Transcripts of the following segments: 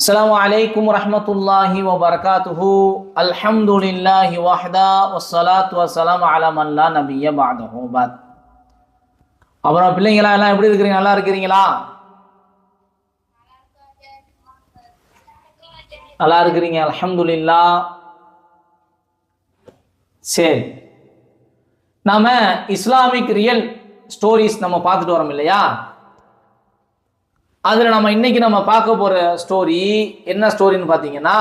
السلام عليكم ورحمة الله وبركاته الحمد لله وحده والصلاة والسلام على من لا نبي بعده بعد. அப்புறம் பிள்ளைங்களா எல்லாம் எப்படி இருக்கிறீங்க? நல்லா இருக்கிறீங்களா? நல்லா இருக்கிறீங்க, அல்ஹம்துலில்லாஹ். சரி, நாம இஸ்லாமிக் ரியல் ஸ்டோரிஸ் நம்ம பார்த்துட்டு வரோம் இல்லையா? அதுல நம்ம இன்னைக்கு பார்க்க போற ஸ்டோரி என்ன ஸ்டோரின்னு பாத்தீங்கன்னா,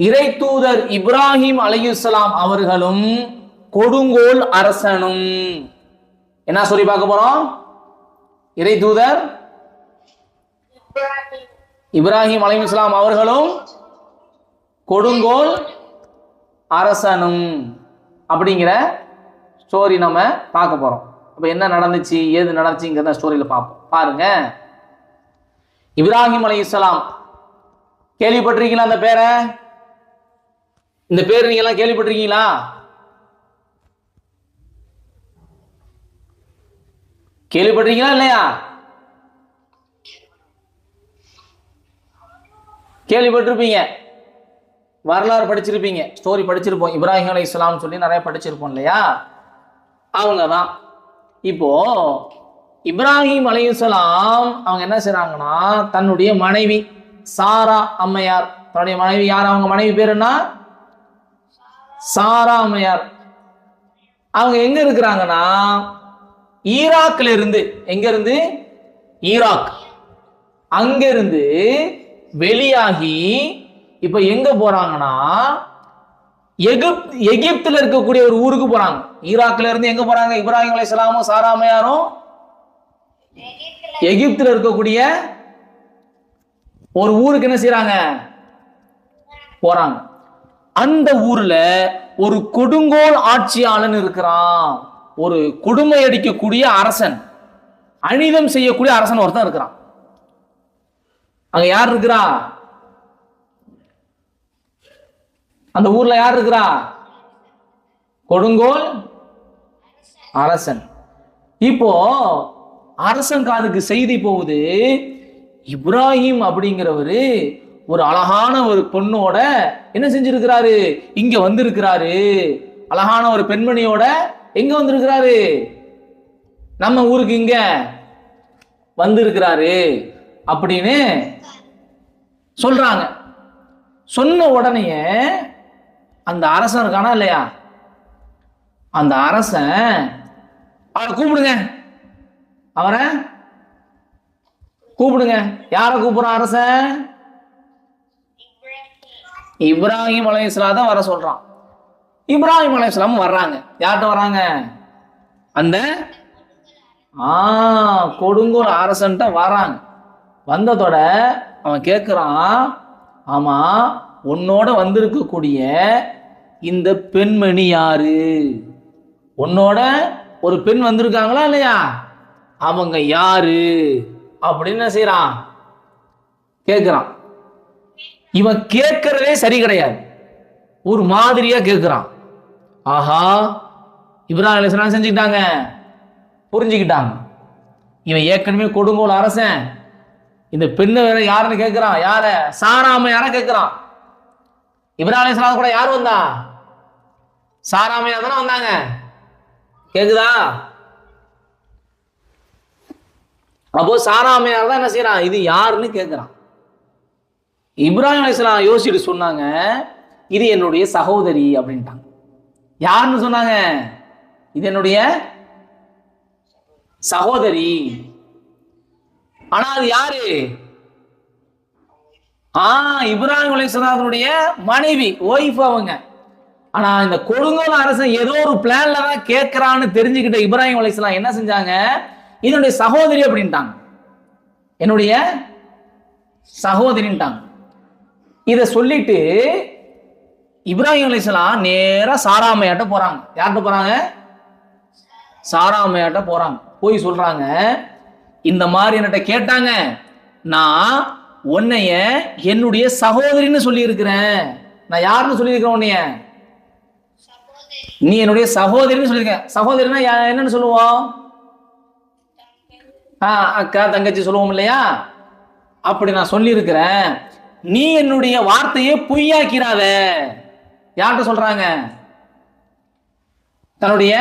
இறை தூதர் இப்ராஹிம் அலைஹிஸ்ஸலாம் அவர்களும் கொடுங்கோல் அரசனும். என்ன ஸ்டோரி பார்க்க போறோம்? இறை தூதர் இப்ராஹிம் அலைஹிஸ்ஸலாம் அவர்களும் கொடுங்கோல் அரசனும் அப்படிங்கிற ஸ்டோரி நம்ம பார்க்க போறோம். அப்ப என்ன நடந்துச்சு, ஏது நடந்துச்சுங்கிறத ஸ்டோரியில பார்ப்போம். பாருங்க, இப்ராஹிம் அலைஹிஸ்ஸலாம் கேள்விப்பட்டிருக்கீங்களா? அந்த பேரை, இந்த பேர் நீங்க எல்லாம் கேள்விப்பட்டிருக்கீங்களா? கேள்விப்பட்டிருக்கீங்களா இல்லையா? கேள்விப்பட்டிருப்பீங்க, வரலாறு படிச்சிருப்பீங்க, ஸ்டோரி படிச்சிருப்போம். இப்ராஹிம் அலைஹிஸ்ஸலாம் சொல்லி நிறைய படிச்சிருப்போம் இல்லையா? அவங்க தான். இப்போ இப்ராஹிம் அலைஹிஸ்ஸலாம் அவங்க என்ன செய்றாங்கன்னா, தன்னுடைய மனைவி சாரா அம்மையார், தன்னுடைய மனைவி யார்? அவங்க மனைவி பேர் என்ன? சாரா அம்மையார். அவங்க எங்க இருக்கிறாங்கன்னா, ஈராக்ல இருந்து, எங்க இருந்து? ஈராக். அங்க இருந்து வெளியாகி இப்ப எங்க போறாங்கன்னா, எகிப்துல இருக்கக்கூடிய ஒரு ஊருக்கு போறாங்க. ஈராக்ல இருந்து எங்க போறாங்க? இப்ராஹிம் அலைஹிஸ்ஸலாமும் சாரா அம்மையாரும் எகிப்துல இருக்கக்கூடிய ஒரு ஊருக்கு என்ன செய்றாங்க? போறாங்க. அந்த ஊர்ல ஒரு கொடுங்கோல் ஆட்சியாளன் இருக்கிறான். ஒரு கொடுமை அடிக்கக்கூடிய அரசன், அநீதம் செய்யக்கூடிய அரசன் ஒருத்தன் இருக்கிறான். அங்க யார் இருக்கிறா? அந்த ஊர்ல யார் இருக்கிறா? கொடுங்கோல் அரசன். இப்போ அரசன் காதுக்கு செய்தி போகுது, இப்ராஹிம் அப்படிங்கிறவரு ஒரு அழகான ஒரு பொண்ணோட என்ன செஞ்சிருக்கிறாரு? இங்க வந்திருக்கிறாரு. அழகான ஒரு பெண்மணியோட எங்க வந்திருக்கிறாரு? நம்ம ஊருக்கு இங்க வந்திருக்கிறாரு அப்படின்னு சொல்றாங்க. சொன்ன உடனே அந்த அரசன் இருக்கானா இல்லையா, அந்த அரசன் அவரை கூப்பிடுங்க, அவரை கூப்பிடுங்க. யாரை கூப்பிடுறான் அரசன்? இப்ராஹிம் அலைஹிஸ்ஸலாம் தான் வர சொல்றான். இப்ராஹிம் அலைஹிஸ்ஸலாம் வர்றாங்க. யார்கிட்ட வர்றாங்க? அந்த கொடுங்கோல் அரசன்ட்ட வர்றாங்க. வந்ததோட அவன் கேட்கிறான், ஆமா, உன்னோட வந்திருக்கக்கூடிய இந்த பெண்மணி யாரு? உன்னோட ஒரு பெண் வந்திருக்காங்களா இல்லையா? அவங்க யாரு அப்படின்னு செய்யறான், கேட்கிறான். இவன் கேட்கறதே சரி கிடையாது, ஒரு மாதிரியா கேட்கிறான். ஆஹா, இப்ராஹிம் அலைஹிஸ்ஸலாம் செஞ்சுக்கிட்டாங்க, புரிஞ்சுக்கிட்டாங்க. இவன் ஏற்கனவே கொடுங்கோல் அரசன், இந்த பெண்ணை வேற யாருன்னு கேட்கிறான். யார? சாராம யார கேட்கிறான். இப்ராஹிம் அலைஹிஸ்ஸலாம் கூட யார் வந்தா? சாராமையா தானே வந்தாங்க. கேக்குதா? அப்போ சாராமையார் தான் என்ன செய்யறான், இது யாருன்னு கேட்கிறான். இப்ராஹிம் அலைஹிஸ்ஸலாம் யோசிச்சுட்டு சொன்னாங்க, இது என்னுடைய சகோதரி அப்படின்ட்டாங்க. யாருன்னு சொன்னாங்க? இது என்னுடைய சகோதரி. ஆனா அது யாரு? இப்ராஹிம் அலைஹிஸ்ஸலாமுடைய மனைவி, ஒய்ஃப் அவங்க. ஆனா இந்த கொடுங்கோல் அரசன் ஏதோ ஒரு பிளான்ல தான் கேட்கிறான்னு தெரிஞ்சுக்கிட்ட இப்ராஹிம் அலைஹிஸ்ஸலாம் என்ன செஞ்சாங்க, இதனுடைய சகோதரி அப்படின்ட்டாங்க, என்னுடைய சகோதரின்ட்டாங்க. இத சொல்லிட்டு இப்ராஹிம் அலைஹிஸ்ஸலாம் நேரா சாராமையாட்ட போறாங்க. யார்கிட்ட போறாங்க? சாராமையாட்ட போறாங்க. போய் சொல்றாங்க, இந்த மாதிரி என்கிட்ட கேட்டாங்க, நான் உன்னைய என்னுடைய சகோதரின்னு சொல்லி இருக்கிறேன். நான் யாருன்னு சொல்லி இருக்கிறேன்? உன்னைய நீ என்னுடைய சகோதரின்னு சொல்லிருக்க. சகோதரினா என்னன்னு சொல்லுவோம்? அக்கா தங்கச்சி சொல்லுவோம் இல்லையா? அப்படி நான் சொல்லியிருக்கிறேன், நீ என்னுடைய வார்த்தையை பொய்யாக்கிறாத. யார்கிட்ட சொல்றாங்க? தன்னுடைய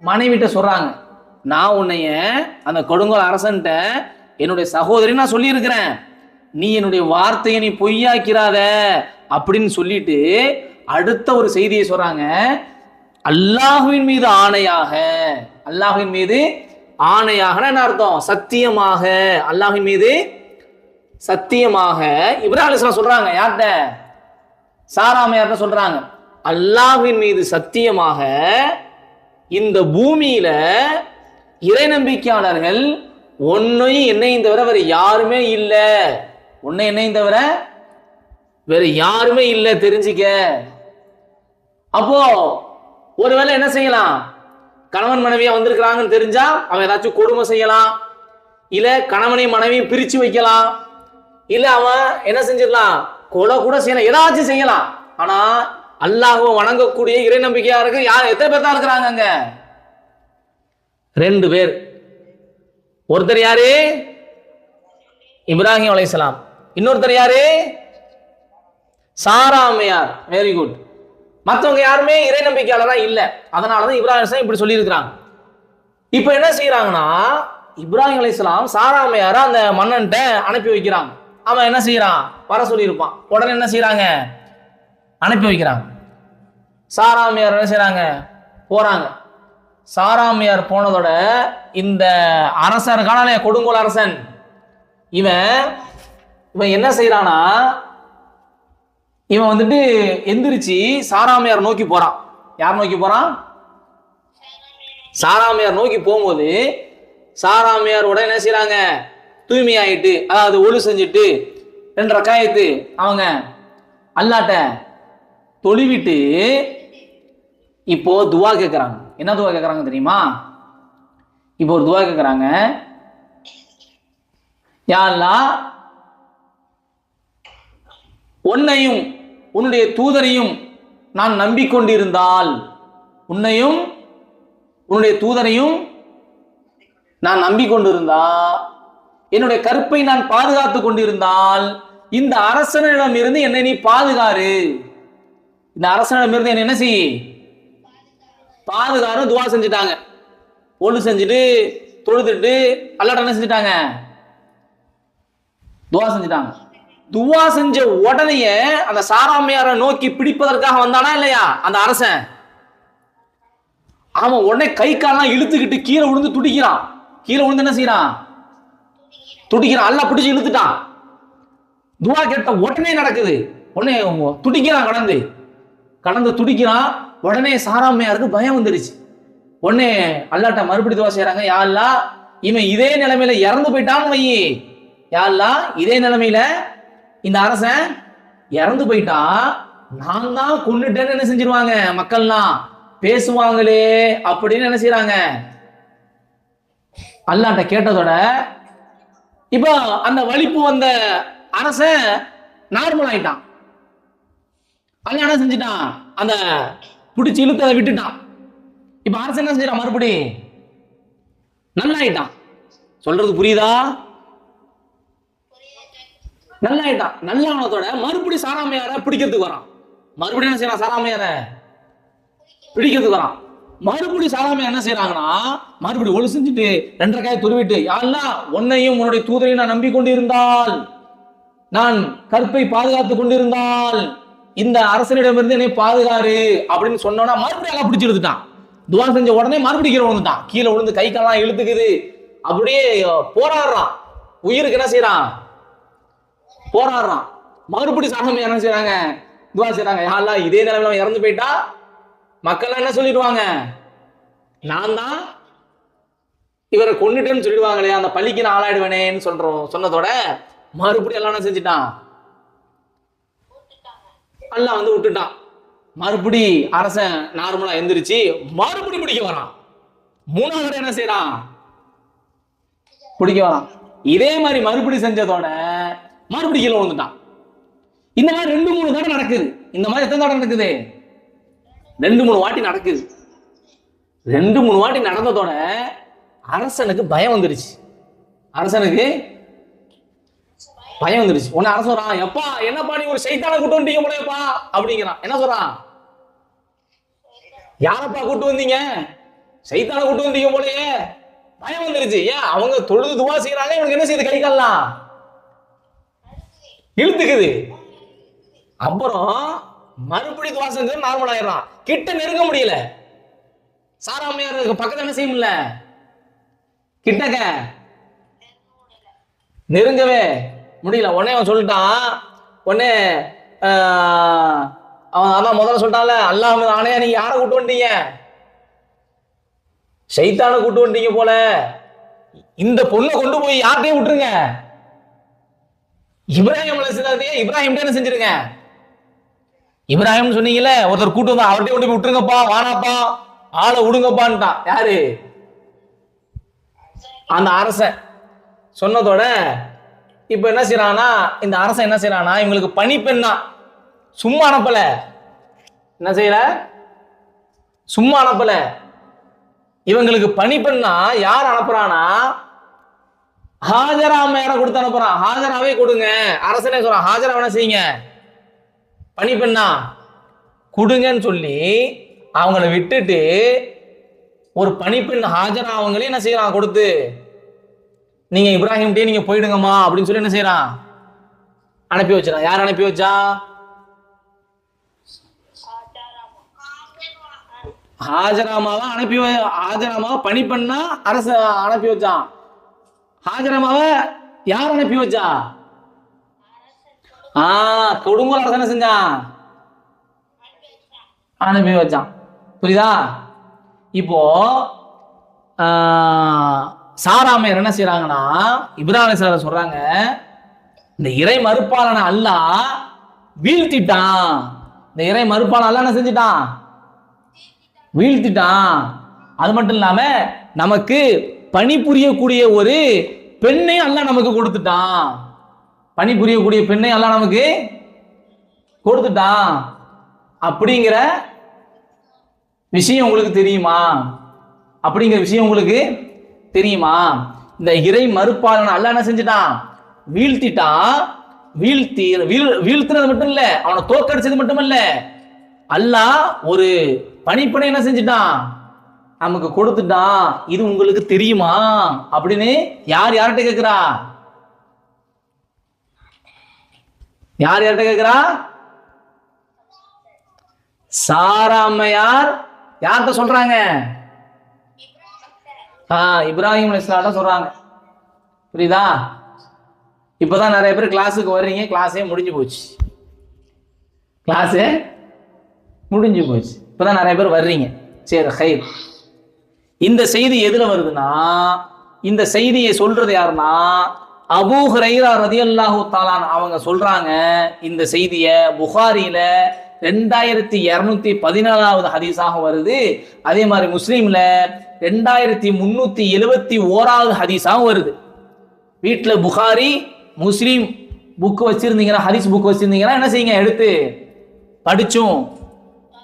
மனைவிட்ட சொல்றாங்க. நான் உன்னைய அந்த கொடுங்கோல் அரசன்ட்ட என்னுடைய சகோதரி நான் சொல்லியிருக்கிறேன், நீ என்னுடைய வார்த்தையை நீ பொய்யாக்கிறாத அப்படின்னு சொல்லிட்டு அடுத்த ஒரு செய்தியை சொல்றாங்க. அல்லாஹ்வின் மீது ஆணையாக, அல்லாஹ்வின் மீது ஆணையாக என்ன அர்த்தம்? சத்தியமாக, அல்லாஹ்வின் மீது சத்தியமாக இப்ராஹிம் அலைஹிஸ்ஸலாம் சொல்றாங்க. யார்கிட்ட? சாராமையார்ட்ட சொல்றாங்க, அல்லாஹ்வின் மீது சத்தியமாக இந்த பூமியில இறை நம்பிக்கையாளர்கள் உன்னையும் என்னையும் தவிர வேற யாருமே இல்லை, உன்னை என்னையும் தவிர வேற யாருமே இல்லை, தெரிஞ்சுக்க. அப்போ ஒருவேளை என்ன செய்யலாம்? கணவன் மனைவியா வந்திருக்கிறாங்கன்னு தெரிஞ்சா அவன் ஏதாச்சும் கொடுமை செய்யலாம், இல்ல கணவனை மனைவியும் பிரிச்சு வைக்கலாம், இல்ல அவன் என்ன செஞ்சிடலாம், கொலை கூட செய்யலாம், ஏதாச்சும் செய்யலாம். ஆனா அல்லாஹ்வை வணங்கக்கூடிய இறை நம்பிக்கையா இருக்கு யார்? எத்தனை பேர் தான் இருக்கிறாங்க அங்க? 2 பேர். ஒருத்தர் யாரு? இப்ராஹிம் அலைஹிஸ்ஸலாம். இன்னொருத்தர் யாரு? சாரா அம்மையார். Very good. மற்றவங்க யாருமே இறை நம்பிக்கையாளரா இல்ல. அதனாலதான் இப்ராஹிம் அலைஹிஸ்ஸலாம் இப்படி சொல்லி இருக்கிறாங்க. இப்ப என்ன செய்யறாங்கன்னா, இப்ராஹிம் அலைஹிஸ்ஸலாம் சாரா அம்மையார அந்த மன்னன்ட்ட அனுப்பி வைக்கிறாங்க. அவன் என்ன செய்யறான்? வர சொல்லி இருப்பான். உடனே என்ன செய்யறாங்க? அனுப்பி வைக்கிறாங்க. சாரா அம்மையார் என்ன செய்யறாங்க? போறாங்க. சாரா அம்மையார் போனதோட இந்த அரசர் காணல, கொடுங்கோல் அரசன், இவன் என்ன செய்யறானா, இவன் வந்துட்டு எந்திரிச்சு சாராமையார் நோக்கி போறான். யார் நோக்கி போறான்? சாராமையார் நோக்கி போகும்போது சாராமையாரோட என்ன செய்யறாங்க? தூய்மையாயிட்டு, அதாவது ஒழு செஞ்சுட்டு 2 ரக்காயத்து அவங்க அல்லாட்ட தொழுவிட்டு இப்போ துவா கேட்கறாங்க. என்ன துவா கேட்கறாங்க தெரியுமா? இப்போ ஒரு துவா கேட்கறாங்க, யா அல்லாஹ், உன்னையும் உன்னுடைய தூதரையும் நான் நம்பிக்கொண்டிருந்தால், உன்னையும் உன்னுடைய தூதரையும் நான் நம்பிக்கொண்டிருந்தா, என்னுடைய கற்பை நான் பாதுகாத்து கொண்டிருந்தால், இந்த அரசனிடம் இருந்து என்னை நீ பாதுகாரு. இந்த அரசனிடம் இருந்து என்ன செய்? பாதுகாரு. துவா செஞ்சுட்டாங்க. ஒழு செஞ்சுட்டு தொழுதுட்டு அல்லாஹ் என்ன செஞ்சுட்டாங்க? துவா செஞ்சுட்டாங்க. துவா செஞ்ச உடனே அந்த சாராமையாரை நோக்கி பிடிப்பதற்காக வந்தானா இல்லையா அந்த அரசன்? அவன் உடனே கை காலெல்லாம் இழுத்துக்கிட்டு கீழே விழுந்து துடிக்கிறான். கீழே விழுந்து என்ன செய்யறான்? துடிக்கிறான். அல்லாஹ் பிடிச்சு இழுத்துட்டான். துவா கேட்ட உடனே நடக்குது. உடனே துடிக்கிறான், கடந்து துடிக்கிறான். உடனே சாராமையாருக்கு பயம் வந்துருச்சு. உடனே அல்லாஹ்ட்ட மறுபடியும் துவா செய்யறாங்க, யா அல்லாஹ், இவன் இதே நிலைமையில இறந்து போயிட்டான்னு வை, யா அல்லாஹ், இதே நிலைமையில இந்த அரசன் இறந்து போயிட்டா நான் தான் கொன்னுட்டேன்னு என்ன செஞ்சிருவாங்க? மக்கள்லாம் பேசுவாங்களே அப்படின்னு என்ன செய்யறாங்க? அல்லாஹ்ட்ட கேட்டதோட இப்போ அந்த வலிப்பு வந்த அரசன் நார்மல் ஆயிட்டான். அல்லாஹ் என்ன செஞ்சிட்டான்? அந்த பிடிச்சி இழுத்ததை விட்டுட்டான். இப்ப அரசன் என்ன செஞ்சிட்டான்? மறுபடி நல்லா ஆயிட்டான். சொல்றது புரியுதா? நல்லா ஆயிட்டான். நல்லா ஆனதோட மறுபடியும் சாராமையார பிடிக்கிறதுக்கு வரான். மறுபடியும் என்ன செய்யறான்? சாராமையார பிடிக்கிறதுக்கு வரான். மறுபடியும் சாராமையார் என்ன செய்யறாங்கன்னா, மறுபடியும் ஒழு செஞ்சுட்டு 2 ரக்காயத் தொழுவிட்டு, யா அல்லாஹ், உன்னையும் உன்னுடைய தூதரையும் நான் நம்பிக்கொண்டிருந்தால், நான் கற்பை பாதுகாத்து கொண்டிருந்தால், இந்த அரசனிடமிருந்து என்னை பாதுகாரு அப்படின்னு சொன்னோன்னா மறுபடியும் எல்லாம் பிடிச்சி இழுத்துட்டான். துவா செஞ்ச உடனே மறுபடியும் கீழே விழுந்துட்டான். கீழே விழுந்து கை காலெல்லாம் இழுத்துக்குது. அப்படியே போராடுறான். உயிருக்கு என்ன செய்யறான்? போராடுறான். மறுபடியும் சாராமையார் என்ன செய்யறாங்க? துவா செய்யறாங்க, யா அல்லாஹ், இதே நிலைமையில இறந்து போயிட்டா மக்கள் என்ன சொல்லிடுவாங்க? நான் தான் இவரை கொன்னுட்டேன்னு சொல்லிடுவாங்களே, அந்த பள்ளிக்கு நான் ஆளாயிடுவேனேன்னு சொன்னதோட மறுபடியும் எல்லாம் என்ன செஞ்சுட்டான்? அல்லாஹ் வந்து விட்டுட்டான். மறுபடி அரசன் நார்மலா எந்திரிச்சு மறுபடி பிடிக்க வரான். 3வது என்ன செய்யறான்? பிடிக்க வரான். இதே மாதிரி மறுபடி செஞ்சதோட மறுபடி கீழே விழுந்துட்டான். இந்த மாதிரி 2-3 தடவை நடக்குது. இந்த மாதிரி எத்தனை தடவை நடக்குது? 2-3 வாட்டி நடக்குது. 2-3 வாட்டி நடந்ததோட அரசனுக்கு பயம் வந்துருச்சு. அரசனுக்கு பயம் வந்துருச்சு. உடனே அரசன் சொல்றான், எப்பா என்னப்பா நீ ஒரு சைத்தானை கூட்டு வந்தீங்க போலப்பா அப்படிங்கிறான். என்ன சொல்றான்? யாரப்பா கூட்டு வந்தீங்க? சைத்தானை கூட்டு வந்தீங்க போலயே. பயம் வந்துருச்சு. ஏன்? அவங்க தொழுது துவா செய்யறாங்க, இவனுக்கு என்ன செய்யுது? கை கால்லாம் இழுத்துக்குது. அப்புறம் மறுபடி துவா செஞ்சு நார்மல் ஆயிடுறான். கிட்ட நெருங்க முடியல. சாராமையார் பக்கத்துல என்ன செய்ய முடியல, கிட்டக்க நெருங்கவே முடியல. உடனே அவன் சொல்லிட்டான், உடனே அவன் அதான் முதல்ல சொல்லிட்டான்ல, அல்லாஹ் ஆணையா நீங்க யாரை கூட்டு வந்துட்டீங்க? ஷைத்தானை கூட்டு வந்துட்டீங்க போல. இந்த பொண்ணை கொண்டு போய் யார்கிட்டயும் விட்டுருங்க. இப்ராஹிம் அலைஹிஸ்ஸலாத்தையே இப்ராஹிம் என்ன செஞ்சிருங்க? இப்ராஹிம் சொன்னீங்கல்ல, ஒருத்தர் கூட்டு வந்தா அவர்கிட்ட கொண்டு போய் விட்டுருங்கப்பா, வானாப்பா, ஆளை விடுங்கப்பான்ட்டான். யாரு? அந்த அரசன் சொன்னதோட இப்ப என்ன செய்யறானா, இந்த அரசன் என்ன செய்யறானா, இவங்களுக்கு பணிப்பெண்ணா, சும்மா அனுப்பல. என்ன செய்யல? சும்மா அனுப்பல. இவங்களுக்கு பணிப்பெண்ணா யார் அனுப்புறானா, ஹாஜரா அம்மையார கொடுத்து அனுப்புறான். ஹாஜராவே கொடுங்க. அரசனே சொல்றான், ஹாஜரா என்ன செய்யுங்க, பணிப்பெண்ணா கொடுங்கன்னு சொல்லி அவங்கள விட்டுட்டு ஒரு பணிப்பெண் ஹாஜரா அவங்களே என்ன செய்யறான், கொடுத்து நீங்க இப்ராஹிம்கிட்டே நீங்க போயிடுங்கம்மா அப்படின்னு சொல்லி என்ன செய்யறான், அனுப்பி வச்சிடான். யார் அனுப்பி வச்சா? ஹாஜராமாவை அனுப்பி, ஹாஜராமாவை பணிப்பெண்ணா அரச அனுப்பி வச்சான். ஹாஜராமாவை யார் அனுப்பி வச்சா? கொடுங்கோல் அரசன் என்ன செஞ்சான், அனுப்பி வச்சான். புரியுதா? இப்போ சாராமையர் என்ன செய்யறாங்கன்னா, இப்ராஹிம் அலைஹிஸ்ஸலாம் சொல்றாங்க, இந்த இறை மறுப்பாளனை அல்லாஹ் வீழ்த்திட்டான். இந்த இறை மறுப்பாளன் அல்லாஹ் என்ன செஞ்சிட்டான், வீழ்த்திட்டான். அது மட்டும் இல்லாம நமக்கு பணிபுரியக்கூடிய ஒரு பெண்ணை அல்லாஹ் நமக்கு கொடுத்துட்டான். பணிபுரியக்கூடிய பெண்ணை அல்லாஹ் நமக்கு கொடுத்துட்டான். அப்படிங்கிற விஷயம் உங்களுக்கு தெரியுமா? அப்படிங்கிற விஷயம் உங்களுக்கு தெரியுமா? இந்த இறை மறுப்பாளன் அல்லாஹ் என்ன செஞ்சிட்டான், வீழ்த்திட்டான். வீழ்த்தினது மட்டும் இல்ல, அவனை தோற்கடிச்சது மட்டும் இல்ல, அல்லாஹ் ஒரு பணிப்பெண்ணை என்ன செஞ்சிட்டான், நமக்கு கொடுத்துட்டான். இது உங்களுக்கு தெரியுமா அப்படின்னு யார் யார்கிட்ட கேட்கிறா? யார் யார்கிட்ட கேட்கிறா? சாராமையார் யார்கிட்ட சொல்றாங்க? இப்ராஹிம் அலைஹிஸ்ஸலாம் சொல்றாங்க. புரியுதா? இப்பதான் நிறைய பேர் கிளாஸுக்கு வர்றீங்க, கிளாஸே முடிஞ்சு போச்சு. கிளாஸே முடிஞ்சு போச்சு. இப்பதான் நிறைய பேர் வர்றீங்க. சரி, ஹைர். இந்த செய்தி எதுல வருதுன்னா, இந்த செய்தியை சொல்றது யாருன்னா அபூ ஹுரைரா ரலியல்லாஹு தஆலா அவங்க சொல்றாங்க. இந்த செய்தியை புகாரியில 2217வது ஹதீஸாக வருது. அதே மாதிரி முஸ்லீம்ல 2371வது ஹதீஸாக வருது. வீட்டில் புகாரி முஸ்லீம் புக்கு வச்சிருந்தீங்கன்னா, ஹதீஸ் புக் வச்சிருந்தீங்கன்னா என்ன செய்யுங்க, எடுத்து படிச்சும்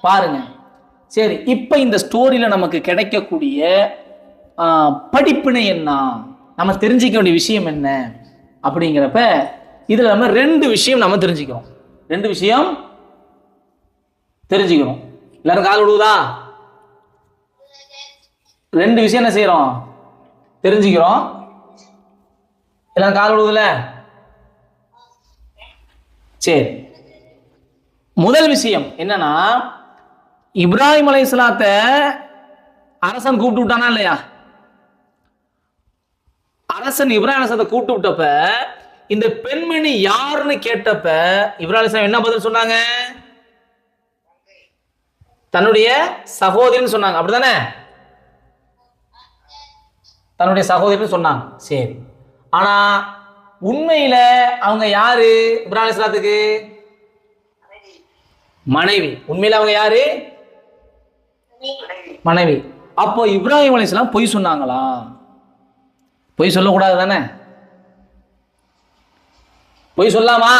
பாருங்க. சரி, இப்ப இந்த ஸ்டோரியில நமக்கு கிடைக்கக்கூடிய படிப்பினை என்ன, நம்ம தெரிஞ்சிக்க வேண்டிய விஷயம் என்ன அப்படிங்கிறப்ப இதுல நம்ம ரெண்டு விஷயம் நம்ம தெரிஞ்சுக்கிறோம். ரெண்டு விஷயம் தெரிஞ்சுக்கிறோம். எல்லாரும் கால் விடுவதா? ரெண்டு விஷயம் என்ன செய்யறோம், தெரிஞ்சுக்கிறோம். எல்லாரும் கால் விடுவதில்ல? சரி, முதல் விஷயம் என்னன்னா, இப்ராஹிம் அலைஹிஸ்ஸலாத்தை அரசன் கூப்பிட்டு விட்டானா இல்லையா? அரசன் இப்ராஹிம் அலைஹிஸ்ஸலாத்தை கூப்பிட்டு விட்டப்ப இந்த பெண்மணி யாருன்னு கேட்டப்ப இப்ராஹிம் அலைஹிஸ்ஸலாம் என்ன பதில் சொன்னாங்க? தன்னுடைய சகோதரின்னு சொன்னாங்க. அப்படிதானே? தன்னுடைய சகோதரின்னு சொன்னாங்க. சரி, ஆனா உண்மையில அவங்க யாரு? இப்ராஹிம் அலைஹிஸ்ஸலாத்துக்கு மனைவி. உண்மையில அவங்க யாரு? மனைவி. அப்போ இப்ராஹிம் அலைஹிஸ்ஸலாம் பொய் சொன்னாங்களா? பொய் சொல்லக்கூடாது தானே? பொய் சொல்லாமா?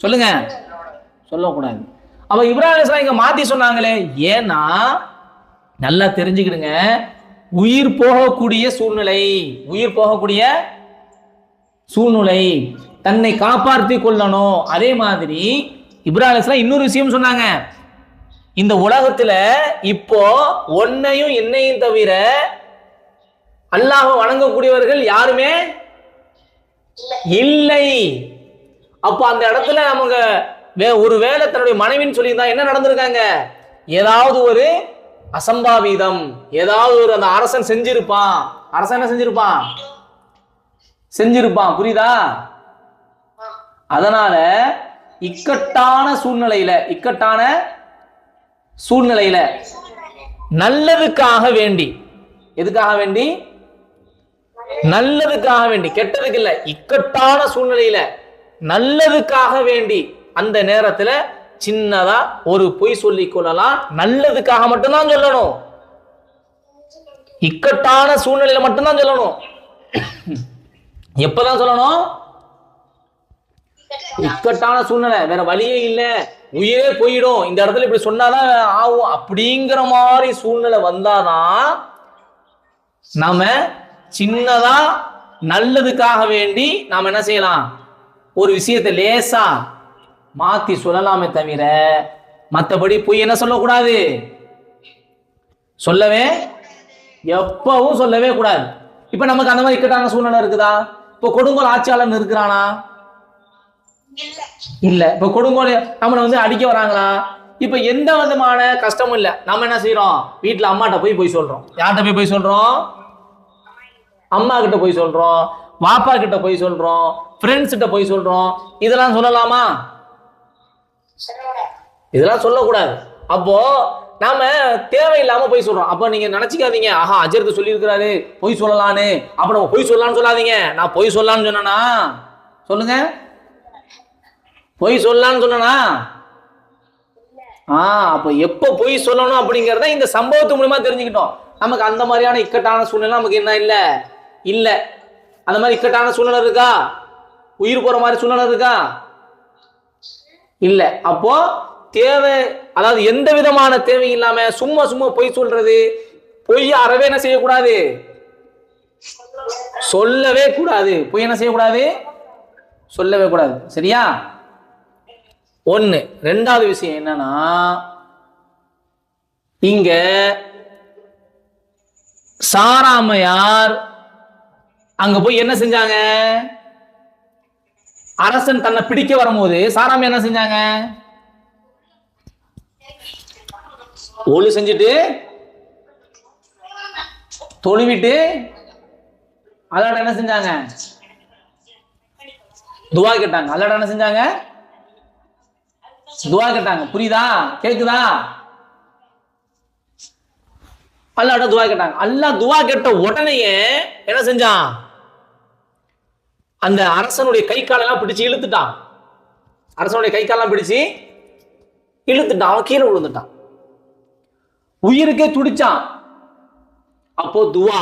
சொல்லுங்க. சொல்லக்கூடாது. அப்ப இப்ராஹிம் அலைஹிஸ்ஸலாம் இங்க மாத்தி சொன்னாங்களே, ஏன்னா நல்லா தெரிஞ்சுக்கிடுங்க, உயிர் போகக்கூடிய சூழ்நிலை, உயிர் போகக்கூடிய சூழ்நிலை, தன்னை காப்பாற்றி கொள்ளணும். அதே மாதிரி இப்ராஹிம் அலைஹிஸ்ஸலாம் இன்னொரு விஷயம் சொன்னாங்க, இந்த உலகத்துல இப்போ ஒன்னையும் என்னையும் தவிர அல்லாஹ்வை வணங்கக்கூடியவர்கள் யாருமே இல்லை. அப்போ அந்த இடத்துல நமக்கு ஒரு வேளை தன்னுடைய மனைவின்னு சொல்லியிருந்தா என்ன நடந்திருக்காங்க, ஏதாவது ஒரு அசம்பாவிதம், ஏதாவது ஒரு அந்த அரசன் செஞ்சிருப்பான். அரசன் என்ன செஞ்சிருப்பான், புரியுதா? அதனால இக்கட்டான சூழ்நிலையில நல்லதுக்காக வேண்டி, எதுக்காக வேண்டி? நல்லதுக்காக வேண்டி, கெட்டதுக்கு இல்ல. இக்கட்டான சூழ்நிலையில நல்லதுக்காக வேண்டி அந்த நேரத்துல சின்னதா ஒரு பொய் சொல்லிக் கொள்ளலாம். நல்லதுக்காக மட்டும்தான் சொல்லணும். இக்கட்டான சூழ்நிலையில மட்டும்தான் சொல்லணும். எப்பதான் சொல்லணும்? இக்கட்டான சூழ்நிலை, வேற வழியே இல்ல, உயிரே போயிடும், இந்த இடத்துல இப்படி சொன்னாதான் ஆகும் அப்படிங்கிற மாதிரி சூழ்நிலை வந்தாதான் நாம சின்னதா நல்லதுக்காக வேண்டி நாம என்ன செய்யலாம், ஒரு விஷயத்தை லேசா மாத்தி சொல்லலாமே தவிர மற்றபடி பொய் என்ன சொல்லக்கூடாது, எப்பவும் சொல்லவே கூடாது. இப்ப நமக்கு அந்த மாதிரி இக்கட்டான சூழ்நிலை இருக்குதா? இப்ப கொடுங்கோல் ஆட்சியாளர் இருக்கிறானா? இல்ல. இப்ப கொடுங்கோல் நம்மளை அடிக்க வராங்களா? இப்ப எந்த விதமான கஷ்டமும் இல்ல, நம்ம என்ன செய்யறோம், வீட்டுல அம்மாட்ட போய் சொல்றோம். யார்கிட்ட போய் சொல்றோம்? அம்மா கிட்ட போய் சொல்றோம், வாப்பா கிட்ட போய் சொல்றோம், ஃப்ரெண்ட்ஸ் கிட்ட போய் சொல்றோம். இதெல்லாம் சொல்லலாமா? இதெல்லாம் சொல்லக்கூடாது. அப்போ நாம தேவையில்லாம போய் சொல்றோம். அப்ப நீங்க நினைச்சுக்காதீங்க, ஆஹா அஜர்த்து சொல்லி இருக்கிறாரு பொய் சொல்லலான்னு, அப்ப நம்ம பொய் சொல்லலான்னு சொல்லாதீங்க. நான் பொய் சொல்லலான்னு சொன்னா சொல்லுங்க, பொய் சொல்லலான்னு சொன்னா அப்ப எப்ப பொய் சொல்லணும் அப்படிங்கறத இந்த சம்பவத்து மூலமா தெரிஞ்சுக்கிட்டோம். நமக்கு அந்த மாதிரியான இக்கட்டான சூழ்நிலை நமக்கு என்ன இல்ல. அந்த மாதிரி இக்கட்டான சூழ்நிலை இருக்கா? உயிர் போற மாதிரி சூழ்நிலை இருக்கா? இல்ல. அப்போ தேவை, அதாவது எந்த விதமான தேவை இல்லாம சும்மா பொய் சொல்றது, பொய் அறவே என்ன செய்யக்கூடாது, சொல்லவே கூடாது. பொய் என்ன செய்யக்கூடாது, சொல்லவே கூடாது. சரியா? ஒண்ணு. ரெண்டாவது விஷயம் என்னன்னா, இங்க சாராமையார் அங்க போய் என்ன செஞ்சாங்க, அரசன் தன்னை பிடிக்க வரும்போது சாராமையார் என்ன செஞ்சாங்க, ஒளி செஞ்சுட்டு தொழுவிட்டு அல்லாஹ்ட்ட என்ன செஞ்சாங்க, துவா கேட்டாங்க. அல்லாஹ்ட்ட என்ன செஞ்சாங்க, துவா கேட்டாங்க. புரியுதா? கேக்குதா? அல்லாஹ்ட்ட துவா கேட்டாங்க. அல்லாஹ் துவா கேட்ட உடனேயே என்ன செஞ்சான், அந்த அரசனுடைய கை காலெல்லாம் பிடிச்சு இழுத்துட்டான். அரசனுடைய கை காலெல்லாம் பிடிச்சு இழுத்துட்டான். அவன் கீழே விழுந்துட்டான், உயிருக்கே துடிச்சான். அப்போ துவா,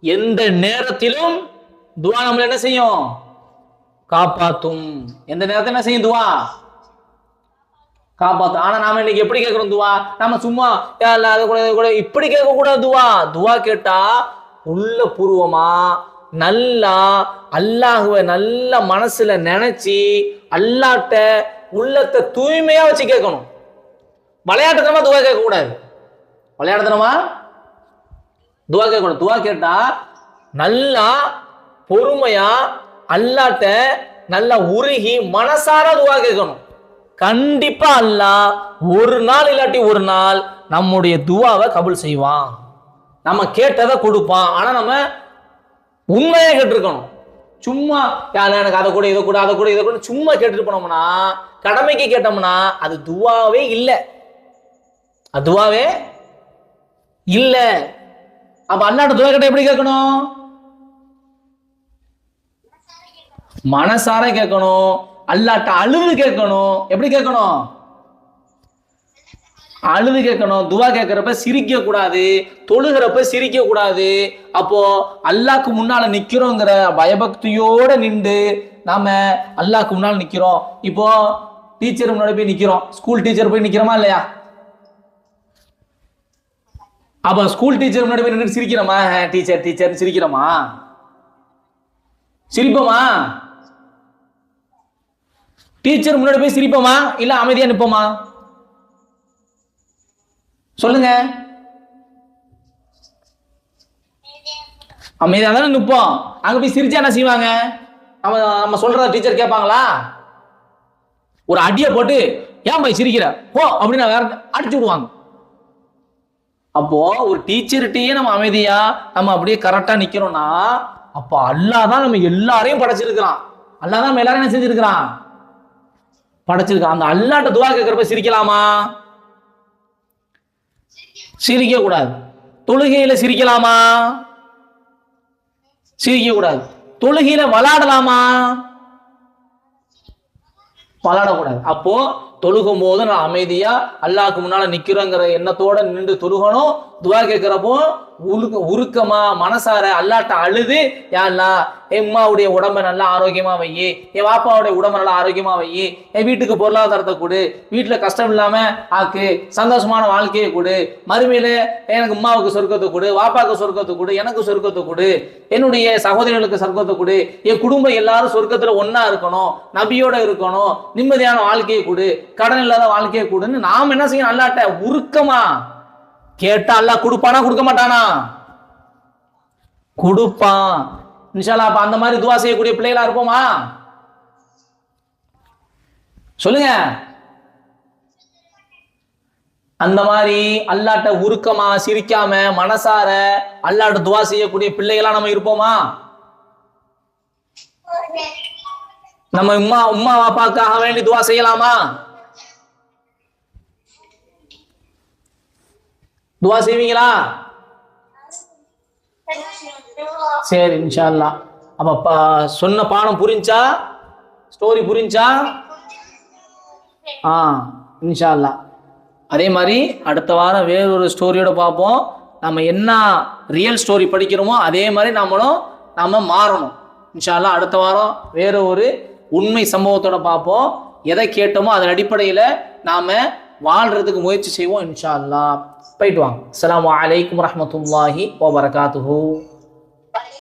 எந்த நேரத்திலும் துவா நம்மள என்ன செய்யும், காப்பாத்தும். எந்த நேரத்தில் என்ன செய்யும், துவா காப்பாத்தும். ஆனா நாம இன்னைக்கு எப்படி கேட்கிறோம் துவா, நம்ம சும்மா அதை கூட இப்படி கேட்க கூடாது. துவா கேட்டா உள்ள பூர்வமா நல்லா அல்லாஹ்வை நல்ல மனசுல நினைச்சு அல்லாஹ்ட்ட உள்ளத்தை தூய்மையா வச்சு கேட்கணும். விளையாட்டுத்தனமா துவா கேட்க கூடாது. விளையாட்டுத்தனமா துவா கேட்கணும். துவா கேட்டா நல்லா பொறுமையா அல்லாஹ்ட்ட நல்லா உருகி மனசார துவா கேட்கணும். கண்டிப்பா அல்லாஹ் ஒரு நாள் இல்லாட்டி ஒரு நாள் நம்முடைய துவாவை கபூல் செய்வான். நம்ம கேட்டதை கொடுப்பான். ஆனா நம்ம உண்மையா கேட்டிருக்கணும். சும்மா எனக்கு அதை கூட இதை கூட அதை கூட இதை கூட சும்மா கேட்டுட்டு போனோம்னா, கடமைக்கு கேட்டோம்னா அது துவாவே இல்லை, அது துவாவே இல்ல. அப்ப அல்லாஹ்ட்ட துவா கேட்ட எப்படி கேட்கணும், மனசார கேட்கணும். அல்லாஹ்ட்ட அழுது கேட்கணும். எப்படி கேட்கணும், அழுது கேட்கணும். துவா கேட்கிறப்ப சிரிக்க கூடாது, தொழுகிறப்ப சிரிக்க கூடாது. அப்போ அல்லாஹ்க்கு முன்னால நிக்கிறோங்கிற பயபக்தியோட நின்று நாம அல்லாஹ்க்கு முன்னால நிக்கிறோம். இப்போ டீச்சர் முன்னாடி போய் நிக்கிறோம், ஸ்கூல் டீச்சர் போய் நிக்கிறோமா இல்லையா? அப்ப ஸ்கூல் டீச்சர் முன்னாடி போய் நின்று சிரிக்கிறோமா, டீச்சர் டீச்சர் சிரிக்கிறோமா? சிரிப்போமா? டீச்சர் முன்னாடி போய் சிரிப்போமா இல்ல அமைதியா நிப்போமா? சொல்லுங்க. அமைதியா தானே நிப்போம். அங்க போய் சிரிச்சா என்ன செய்வாங்க? நம்ம சொல்றத டீச்சர் கேட்பாங்களா? ஒரு அடியை போட்டு ஏன் போய் சிரிக்கிற போ அப்படின்னு வேற அடிச்சு விடுவாங்க. அப்போ ஒரு டீச்சர்கிட்டயே நம்ம அமைதியா நம்ம அப்படியே கரெக்டா நிக்கிறோம்னா அப்போ அல்லாஹ் தான் நம்ம எல்லாரையும் படைச்சிருக்கிறான். அல்லாஹ் தான் நம்ம எல்லாரையும் என்ன செஞ்சிருக்கிறான்? படைச்சிருக்கான். அந்த அல்லாஹ்ட்ட துஆ கேட்கிறப்ப சிரிக்கலாமா? சிரிக்க கூடாது. தொழுகையில சிரிக்கலாமா? சிரிக்க கூடாது. தொழுகையில விளையாடலாமா? விளையாடக்கூடாது. அப்போ தொழுகும் போது நான் அமைதியா அல்லாஹ்க்கு முன்னால நிக்கிறோங்கிற எண்ணத்தோட நின்று தொழுகணும். துஆ கேட்கிறப்போ உருக்கமா மனசார அல்லாஹ்ட்ட அழுது, யா அல்லாஹ் என் அம்மாவுடைய உடம்பை நல்லா ஆரோக்கியமா வையி, என் வாப்பாவுடைய உடம்பை நல்லா ஆரோக்கியமா வையி, என் வீட்டுக்கு பொருளாதாரத்தை கொடு, வீட்டுல கஷ்டம் இல்லாம ஆக்கு, சந்தோஷமான வாழ்க்கையை கொடு, மறுமையில எனக்கு அம்மாவுக்கு சொர்க்கத்தை கொடு, வாப்பாவுக்கு சொர்க்கத்தை கொடு, எனக்கு சொர்க்கத்தை கொடு, என்னுடைய சகோதரிகளுக்கு சொர்க்கத்தை கொடு, என் குடும்பம் எல்லாரும் சொர்க்கத்துல ஒன்னா இருக்கணும், நபியோட இருக்கணும், நிம்மதியான வாழ்க்கையை கொடு, கடன் இல்லாத வாழ்க்கையை கொடுன்னு நாம் என்ன செய்யணும்? அல்லாஹ்ட்ட உருக்கமா கேட்டா அல்லாஹ் கொடுப்பானா கொடுக்க மாட்டானா? கொடுப்பான். இன்ஷா அல்லாஹ். அப்ப அந்த மாதிரி துஆ செய்யக்கூடிய பிள்ளைகளா இருப்போமா? சொல்லுங்க. அந்த மாதிரி அல்லாஹ்ட்ட உருக்கமா சிரிக்காம மனசார அல்லாஹ்ட்ட துஆ செய்யக்கூடிய பிள்ளைகளா நம்ம இருப்போமா? நம்ம உம்மா வாப்பாக்காக வேண்டி துஆ செய்யலாமா? துஆ செய்வீங்களா? சரி, இன்ஷா அல்லாஹ். அப்ப சொன்ன பாடம் புரிஞ்சா? ஸ்டோரி புரிஞ்சா? இன்ஷா அல்லாஹ். அதே மாதிரி அடுத்த வாரம் வேறொரு ஸ்டோரியோட பார்ப்போம். நம்ம என்ன ரியல் ஸ்டோரி படிக்கிறோமோ அதே மாதிரி நம்ம மாறணும். இன்ஷா அல்லாஹ். அடுத்த வாரம் வேற ஒரு உண்மை சம்பவத்தோட பார்ப்போம். எதை கேட்டோமோ அதன் அடிப்படையில் நாம வாழ்றதுக்கு முயற்சி செய்வோம். இன்ஷா அல்லாஹ். போயிட்டு வாங்க. அஸ்ஸலாமு அலைக்கும் வரஹ்மத்துல்லாஹி வபரகாத்துஹு.